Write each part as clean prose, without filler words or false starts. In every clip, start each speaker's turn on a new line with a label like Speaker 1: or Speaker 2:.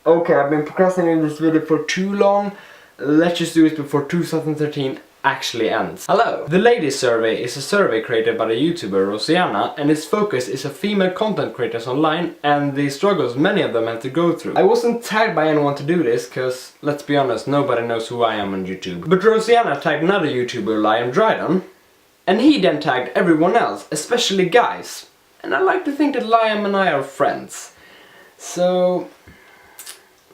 Speaker 1: Okay, I've been procrastinating this video for too long. Let's just do it before 2013 actually ends. Hello! The Ladies Survey is a survey created by the YouTuber Rosianna, and its focus is on female content creators online and the struggles many of them have to go through. I wasn't tagged by anyone to do this, cause let's be honest, nobody knows who I am on YouTube. But Rosianna tagged another YouTuber, Liam Dryden, and he then tagged everyone else, especially guys. And I like to think that Liam and I are friends. So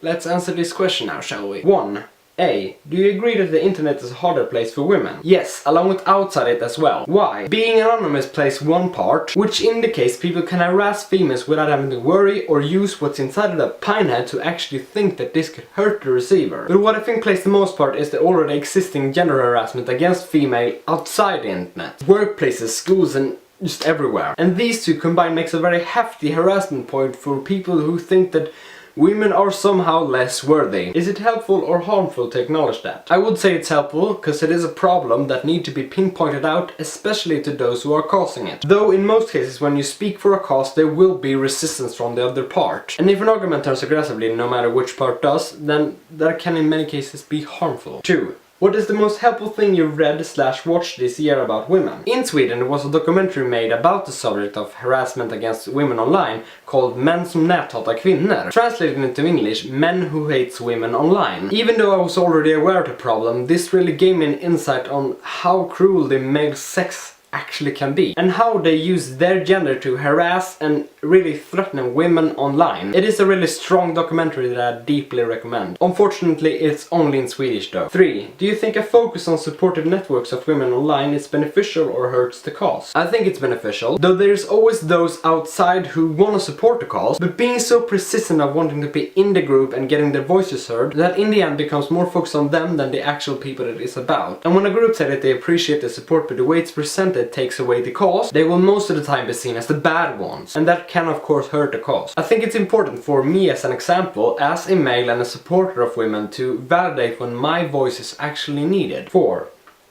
Speaker 1: let's answer this question now, shall we? 1. A. Do you agree that the internet is a harder place for women? Yes, along with outside it as well. Why? Being anonymous plays one part, which indicates people can harass females without having to worry or use what's inside of the pinehead to actually think that this could hurt the receiver. But what I think plays the most part is the already existing gender harassment against female outside the internet. Workplaces, schools and just everywhere. And these two combined makes a very hefty harassment point for people who think that women are somehow less worthy. Is it helpful or harmful to acknowledge that? I would say it's helpful, because it is a problem that need to be pinpointed out, especially to those who are causing it. Though in most cases when you speak for a cause there will be resistance from the other part. And if an argument turns aggressively no matter which part does, then that can in many cases be harmful. 2. What is the most helpful thing you've read/watched this year about women? In Sweden there was a documentary made about the subject of harassment against women online called Män som näthatar kvinnor. Translated into English, Men Who Hates Women Online. Even though I was already aware of the problem, this really gave me an insight on how cruel the male sex actually can be, and how they use their gender to harass and really threaten women online. It is a really strong documentary that I deeply recommend. Unfortunately, it's only in Swedish though. 3. Do you think a focus on supportive networks of women online is beneficial or hurts the cause? I think it's beneficial, though there's always those outside who want to support the cause, but being so persistent of wanting to be in the group and getting their voices heard, that in the end becomes more focused on them than the actual people it is about. And when a group said that they appreciate the support but the way it's presented takes away the cause, they will most of the time be seen as the bad ones, and that can of course hurt the cause. I think it's important for me as an example, as a male and a supporter of women, to validate when my voice is actually needed. 4.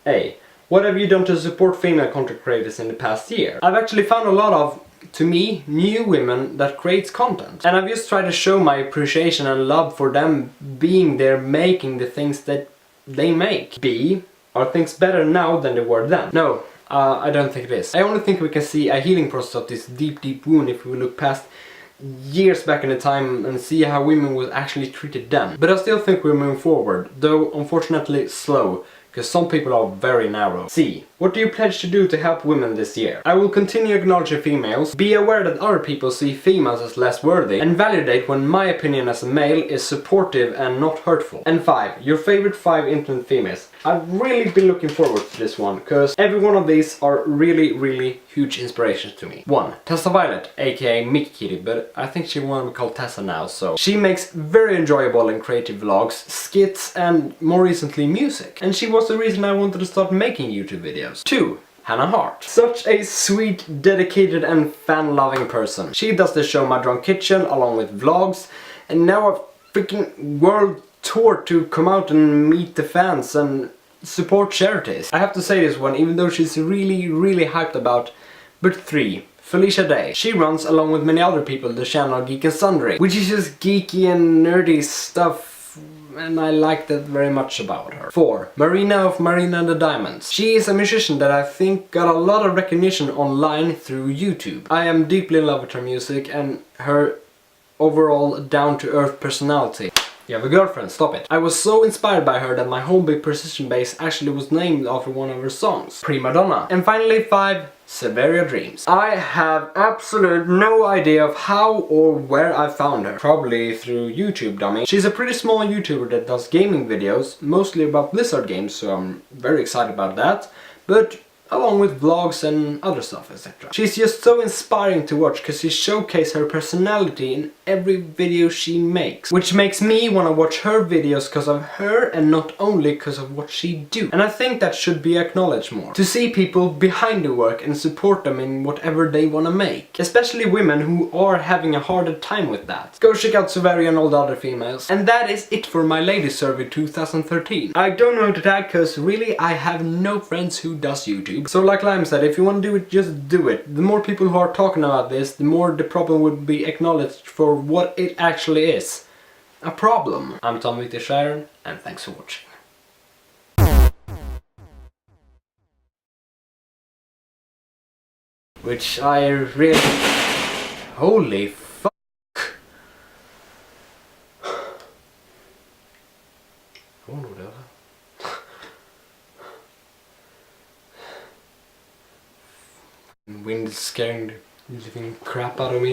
Speaker 1: A. What have you done to support female content creators in the past year? I've actually found a lot of, to me, new women that creates content, and I've just tried to show my appreciation and love for them being there making the things that they make. B. Are things better now than they were then? No. I don't think it is. I only think we can see a healing process of this deep wound if we look past years back in the time and see how women was actually treated then. But I still think we're moving forward, though unfortunately slow, because some people are very narrow. C. What do you pledge to do to help women this year? I will continue acknowledging females, be aware that other people see females as less worthy, and validate when my opinion as a male is supportive and not hurtful. And 5. Your favorite 5 internet females. I've really been looking forward to this one, because every one of these are really huge inspirations to me. 1. Tessa Violet, aka Mickey Kitty, but I think she wanna be called Tessa now, so. She makes very enjoyable and creative vlogs, skits and more recently music. And she was the reason I wanted to start making YouTube videos. 2. Hart. Such a sweet, dedicated and fan-loving person. She does the show My Drunk Kitchen along with vlogs, and now a freaking world tour to come out and meet the fans and support charities. I have to say this one, even though she's really hyped about. But 3. Felicia. She runs, along with many other people, the channel Geek and Sundry, which is just geeky and nerdy stuff, and I like that very much about her. 4. Marina And The Diamonds. She is a musician that I think got a lot of recognition online through YouTube. I am deeply in love with her music and her overall down-to-earth personality. You have a girlfriend, stop it. I was so inspired by her that my home big precision bass actually was named after one of her songs, Prima Donna. And finally 5. Sylveria Dreams. I have absolute no idea of how or where I found her. Probably through YouTube, dummy. She's a pretty small YouTuber that does gaming videos, mostly about Blizzard games, so I'm very excited about that. But along with vlogs and other stuff, etc. She's just so inspiring to watch because she showcases her personality in every video she makes, which makes me want to watch her videos because of her and not only because of what she do. And I think that should be acknowledged more. To see people behind the work and support them in whatever they want to make. Especially women who are having a harder time with that. Go check out Sylveria and all the other females. And that is it for my Ladies Survey 2013. I don't know who to tag because really I have no friends who does YouTube. So like Lime said, if you want to do it, just do it. The more people who are talking about this, the more the problem would be acknowledged for what it actually is. a problem. I'm Tom Victor Sharon, and thanks for watching. Which I really... Holy fuck! Oh, whatever. Wind is scaring the living crap out of me.